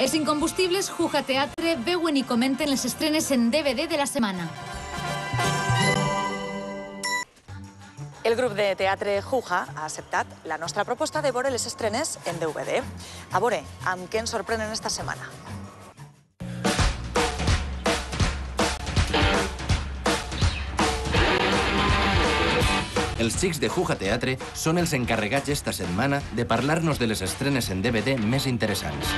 Els incombustibles Juja Teatre veuen i comenten les estrenes en DVD de la setmana. El grup de teatre Juja ha acceptat la nostra proposta de veure les estrenes en DVD. A veure, amb què ens sorprenen esta setmana? Els xics de Juja Teatre són els encarregats esta setmana de parlar-nos de les estrenes en DVD més interessants.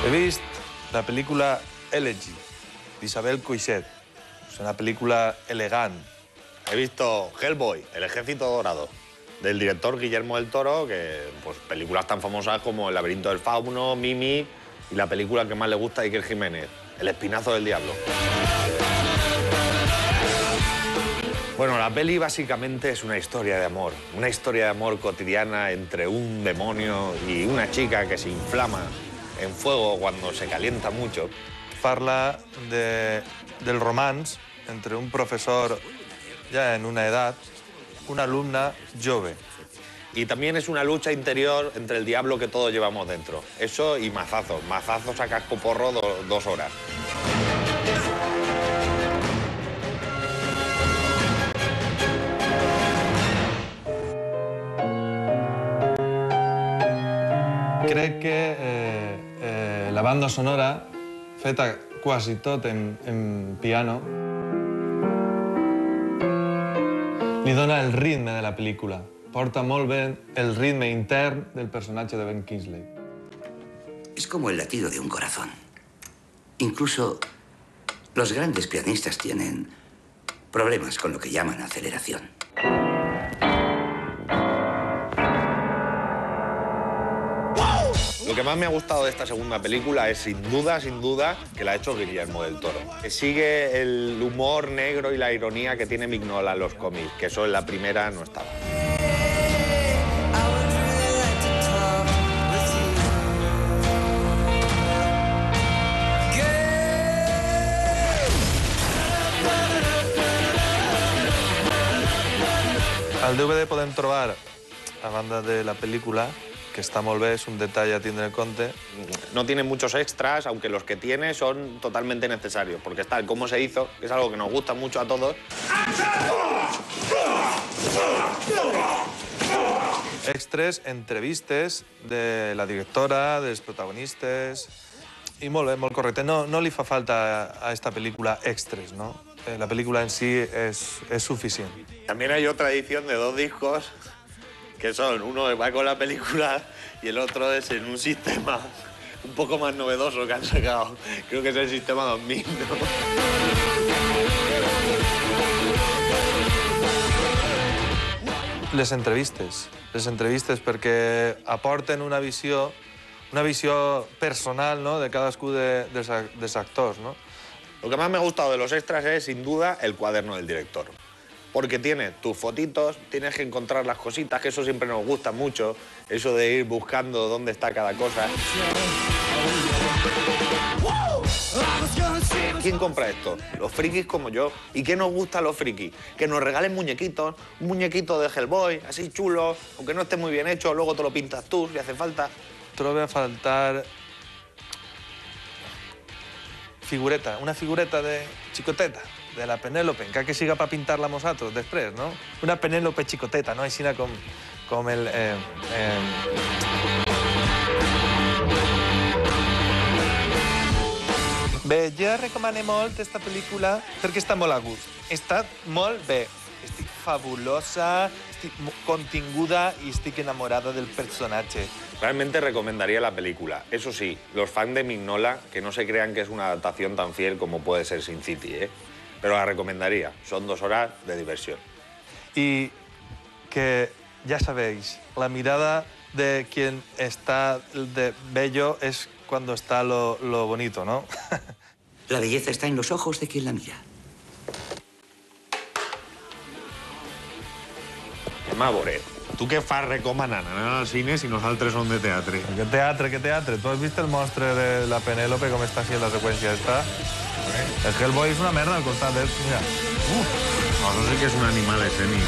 He vist la película Elegy, d'Isabel Coixet. Es una película elegant. He visto Hellboy, El Ejército Dorado, del director Guillermo del Toro, que pues películas tan famosas como El laberinto del fauno, Mimi y la película que más le gusta a Iker Jiménez, El espinazo del diablo. Bueno, la peli básicamente es una historia de amor cotidiana entre un demonio y una chica que se inflama en fuego cuando se calienta mucho. Parla del romance entre un profesor ya en una edad, una alumna jove. Y también es una lucha interior entre el diablo que todos llevamos dentro. Eso y mazazos. Mazazos a casco porro 2 horas. Crec que la banda sonora, feta quasi tot en piano, li dona el ritme de la pel·lícula. Porta molt bé el ritme intern del personatge de Ben Kingsley. Es como el latido de un corazón. Incluso los grandes pianistas tienen problemas con lo que llaman aceleración. Lo que más me ha gustado de esta segunda película es, sin duda, que la ha hecho Guillermo del Toro. Que sigue el humor negro y la ironía que tiene Mignola en los cómics, que eso en la primera no estaba. Al DVD podem trobar, a banda de la pel·lícula, que està molt bé, és un detall a tindre en compte. No tiene muchos extras, aunque los que tiene son totalmente necesarios, porque está el cómo se hizo, que es algo que nos gusta mucho a todos. Extres, entrevistes de la directora, dels protagonistes... I molt bé, molt correcte. No li fa falta a esta pel·lícula extres, ¿no? La película en sí es suficiente. También hay otra edición de 2 discos, que son, uno va con la película y el otro es en un sistema un poco más novedoso que han sacado. Creo que es el sistema 2000, ¿no? Les entrevistes perquè aporten una visió personal, ¿no?, de cadascú dels actors, ¿no? Lo que más me ha gustado de los extras es, sin duda, el cuaderno del director. Porque tiene tus fotitos, tienes que encontrar las cositas, que eso siempre nos gusta mucho, eso de ir buscando dónde está cada cosa. ¿Quién compra esto? Los frikis como yo. ¿Y qué nos gusta a los frikis? Que nos regalen muñequitos, un muñequito de Hellboy, así chulo, aunque no esté muy bien hecho, luego te lo pintas tú si hace falta. Trobo a faltar figureta, una figureta de xicoteta, de la Penèlope, encara que siga per pintar-la nosaltres després, no? Una Penèlope xicoteta, no? Així com el... Bé, jo recomano molt aquesta pel·lícula perquè està molt a gust. Està molt bé. Estic fabulosa, estic continguda y estic enamorada del personaje. Realmente recomendaría la película. Eso sí, los fans de Mignola, que no se crean que es una adaptación tan fiel como puede ser Sin City, ¿eh? Pero la recomendaría. Son 2 horas de diversión. Y que, ya sabéis, la mirada de quien está de bello es cuando está lo bonito, ¿no? La belleza está en los ojos de quien la mira. Mavore, tu què fas recomanant anar al cine si nosaltres som de teatre? ¿Qué teatre, qué teatre? ¿Tú has visto el monstruo de la Penélope cómo está así en la secuencia esta? El Hellboy es una merda al costat, mira. Això sí que és un animal escènic.